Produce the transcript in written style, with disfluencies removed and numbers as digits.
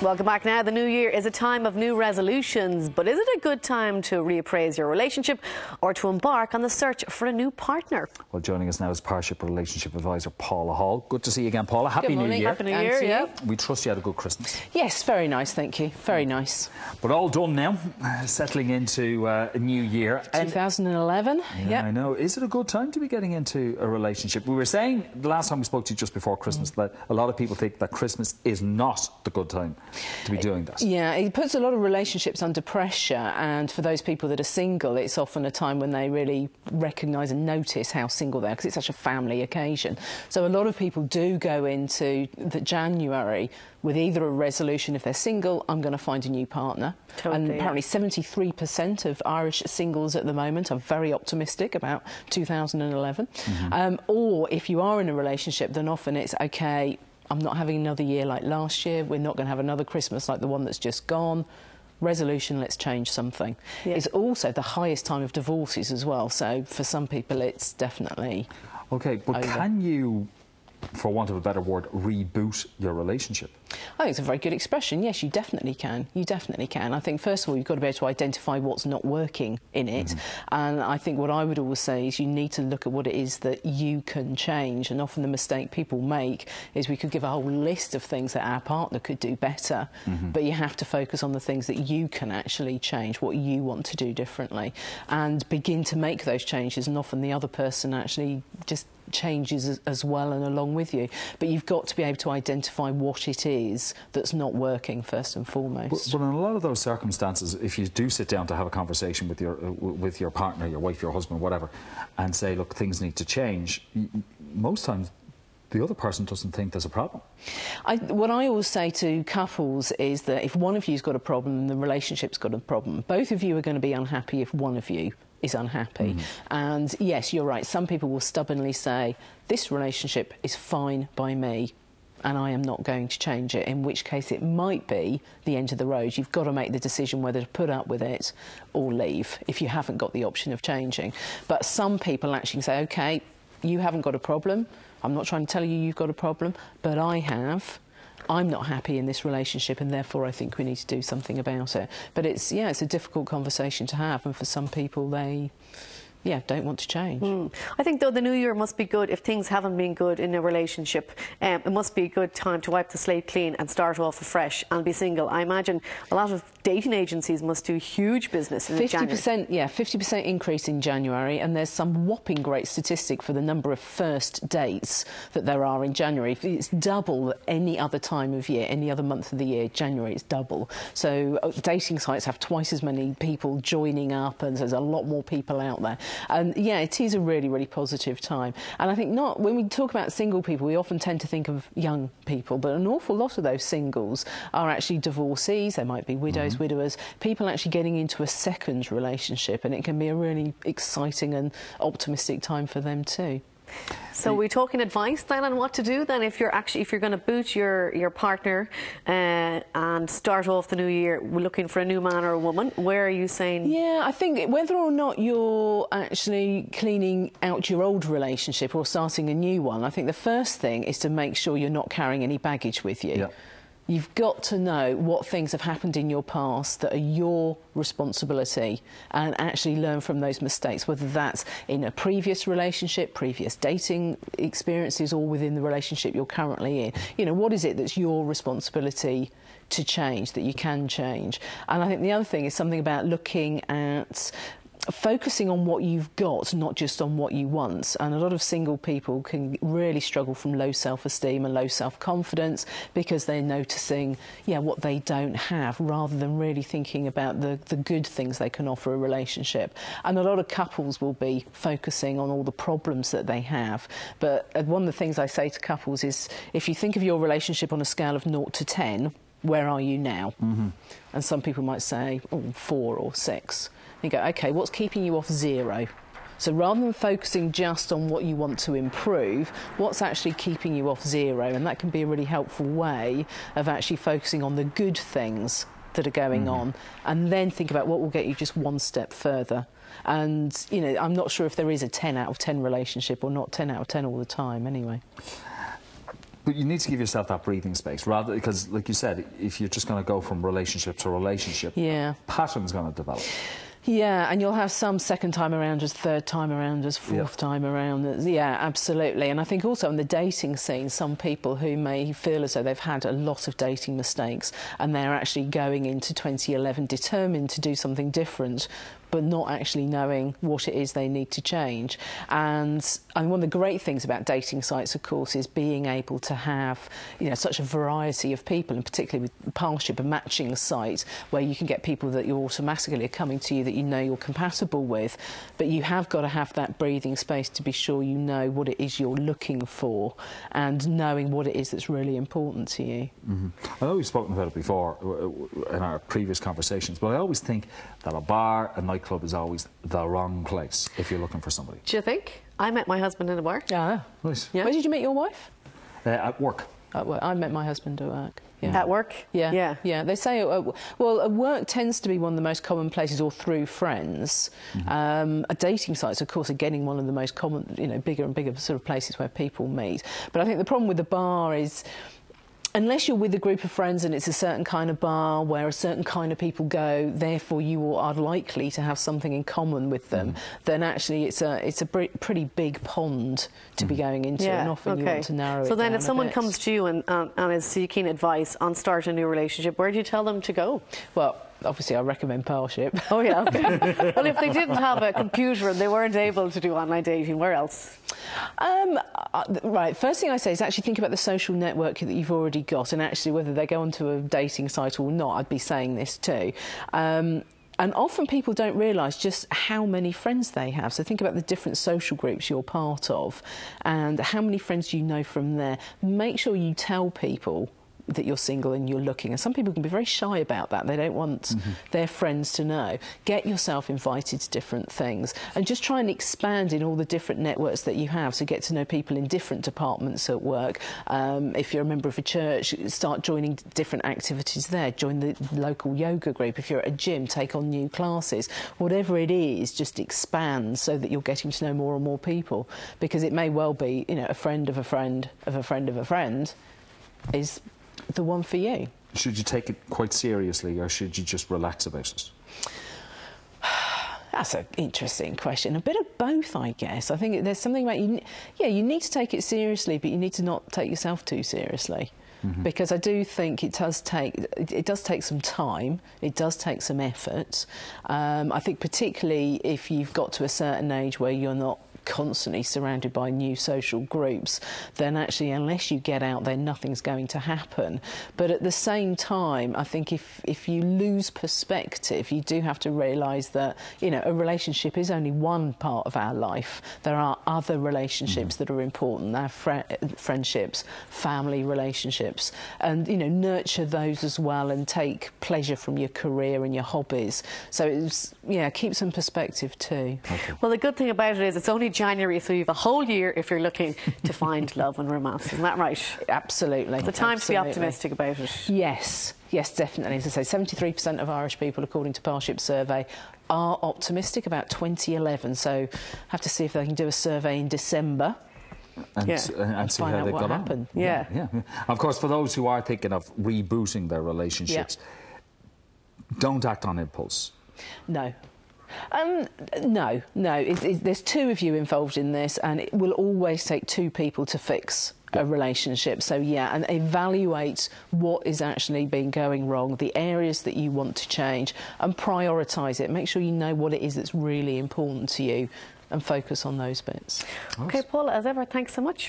Welcome back now. The new year is a time of new resolutions, but is it a good time to reappraise your relationship or to embark on the search for a new partner? Well, joining us now is Partnership and Relationship Advisor Paula Hall. Good to see you again, Paula. Happy New Year. Happy New Year, yeah. We trust you had a good Christmas. Yes, very nice, thank you. Very nice. But all done now, settling into a new year. 2011, yeah. I know. Is it a good time to be getting into a relationship? We were saying the last time we spoke to you just before Christmas that a lot of people think that Christmas is not the good time to be doing that. Yeah, it puts a lot of relationships under pressure, and for those people that are single, it's often a time when they really recognise and notice how single they are, because it's such a family occasion. So a lot of people do go into the January with either a resolution, if they're single, I'm going to find a new partner. Totally. And apparently 73% of Irish singles at the moment are very optimistic about 2011. Or if you are in a relationship, then often it's, OK, I'm not having another year like last year, we're not going to have another Christmas like the one that's just gone. Resolution, let's change something. Yeah. It's also the highest time of divorces as well, so for some people it's definitely OK, but over. Can you, for want of a better word, reboot your relationship? I think it's a very good expression. Yes, you definitely can. You definitely can. I think, first of all, you've got to be able to identify what's not working in it. And I think what I would always say is you need to look at what it is that you can change. And often the mistake people make is we could give a whole list of things that our partner could do better, but you have to focus on the things that you can actually change, what you want to do differently, and begin to make those changes. And often the other person actually just changes as well and along with you. But you've got to be able to identify what it is that's not working first and foremost. But in a lot of those circumstances, if you do sit down to have a conversation with your partner, your wife, your husband, whatever, and say, look, things need to change, most times the other person doesn't think there's a problem. What I always say to couples is that if one of you's got a problem, the relationship's got a problem. Both of you are going to be unhappy if one of you is unhappy. And yes, you're right, some people will stubbornly say, this relationship is fine by me and I am not going to change it, in which case it might be the end of the road. You've got to make the decision whether to put up with it or leave if you haven't got the option of changing. But some people actually say, OK, you haven't got a problem, I'm not trying to tell you you've got a problem, but I have. I'm not happy in this relationship and therefore I think we need to do something about it. But it's, yeah, it's a difficult conversation to have, and for some people they don't want to change. I think, though, the new year must be good if things haven't been good in a relationship. It must be a good time to wipe the slate clean and start off afresh and be single. I imagine a lot of dating agencies must do huge business in January. 50%, yeah, 50% increase in January, and there's some whopping great statistic for the number of first dates that there are in January. It's double any other time of year, any other month of the year. January is double. So dating sites have twice as many people joining up, and there's a lot more people out there. And yeah, it is a really, really positive time. And I think when we talk about single people, we often tend to think of young people, but an awful lot of those singles are actually divorcees. They might be widows, widowers, people actually getting into a second relationship, and it can be a really exciting and optimistic time for them too. So we're talking advice then on what to do then if you're going to boot your partner and start off the new year looking for a new man or a woman. Where are you saying? Yeah, I think whether or not you're actually cleaning out your old relationship or starting a new one, I think the first thing is to make sure you're not carrying any baggage with you. Yeah. You've got to know what things have happened in your past that are your responsibility and actually learn from those mistakes, whether that's in a previous relationship, previous dating experiences, or within the relationship you're currently in. You know, what is it that's your responsibility to change, that you can change? And I think the other thing is something about looking at focusing on what you've got, not just on what you want. And a lot of single people can really struggle from low self-esteem and low self-confidence because they're noticing, what they don't have, rather than really thinking about the good things they can offer a relationship. And a lot of couples will be focusing on all the problems that they have. But one of the things I say to couples is, if you think of your relationship on a scale of 0 to 10, where are you now? And some people might say, 4 or 6. You go, OK, what's keeping you off 0? So rather than focusing just on what you want to improve, what's actually keeping you off 0? And that can be a really helpful way of actually focusing on the good things that are going on, and then think about what will get you just one step further. And, I'm not sure if there is a 10 out of 10 relationship or not 10 out of 10 all the time anyway. But you need to give yourself that breathing space, rather, because, like you said, if you're just going to go from relationship to relationship, pattern's going to develop. Yeah, and you'll have some second time arounders, third time arounders, fourth time arounders. Yeah, absolutely. And I think also in the dating scene, some people who may feel as though they've had a lot of dating mistakes and they're actually going into 2011 determined to do something different, but not actually knowing what it is they need to change. And one of the great things about dating sites, of course, is being able to have, you know, such a variety of people, and particularly with Parship, a matching site where you can get people that you automatically are coming to you that you know you're compatible with, but you have got to have that breathing space to be sure you know what it is you're looking for and knowing what it is that's really important to you. I know we've spoken about it before in our previous conversations, but I always think that a bar, a nightclub is always the wrong place if you're looking for somebody. Do you think? I met my husband in a bar. Yeah. Nice. Yeah. Where did you meet your wife? At work. At work. I met my husband at work. Yeah. At work? Yeah. They say, well, at work tends to be one of the most common places, or through friends. A dating sites, of course, are getting one of the most common, you know, bigger and bigger sort of places where people meet. But I think the problem with the bar is, unless you're with a group of friends and it's a certain kind of bar where a certain kind of people go, therefore you are likely to have something in common with them, then actually it's a pretty big pond to be going into, and often you want to narrow it down. So then if someone bit. comes to you and is seeking advice on starting a new relationship, where do you tell them to go? Well, obviously I recommend Parship. Oh yeah, okay. Well, if they didn't have a computer and they weren't able to do online dating, where else? Right, first thing I say is actually think about the social network that you've already got, and actually whether they go onto a dating site or not. I'd be saying this too. And often people don't realise just how many friends they have. So think about the different social groups you're part of and how many friends you know from there. Make sure you tell people that you're single and you're looking. And some people can be very shy about that. They don't want their friends to know. Get yourself invited to different things and just try and expand in all the different networks that you have. So get to know people in different departments at work. If you're a member of a church, start joining different activities there. Join the local yoga group. If you're at a gym, take on new classes. Whatever it is, just expand so that you're getting to know more and more people. Because it may well be, you know, a friend of a friend of a friend of a friend is the one for you. Should you take it quite seriously, or should you just relax about it? That's an interesting question. A bit of both, I guess. I think there's something about you need to take it seriously, but you need to not take yourself too seriously. Because I do think it does take some time, it does take some effort. I think particularly if you've got to a certain age where you're not constantly surrounded by new social groups, then actually unless you get out there, nothing's going to happen. But at the same time, I think if you lose perspective, you do have to realise that, you know, a relationship is only one part of our life. There are other relationships that are important, our friendships, family relationships, and, you know, nurture those as well and take pleasure from your career and your hobbies. So it's, keep some perspective too. Okay. Well, the good thing about it is it's only January, so you have a whole year if you're looking to find love and romance. Isn't that right? Absolutely. The time to be optimistic about it. Yes, definitely. As I say, 73% of Irish people, according to Parship's survey, are optimistic about 2011. So have to see if they can do a survey in December. And see how they got on. Yeah. Of course, for those who are thinking of rebooting their relationships, don't act on impulse. No. No. There's two of you involved in this, and it will always take two people to fix a relationship. So and evaluate what is actually been going wrong, the areas that you want to change, and prioritise it. Make sure you know what it is that's really important to you and focus on those bits. Okay, Paula, as ever, thanks so much.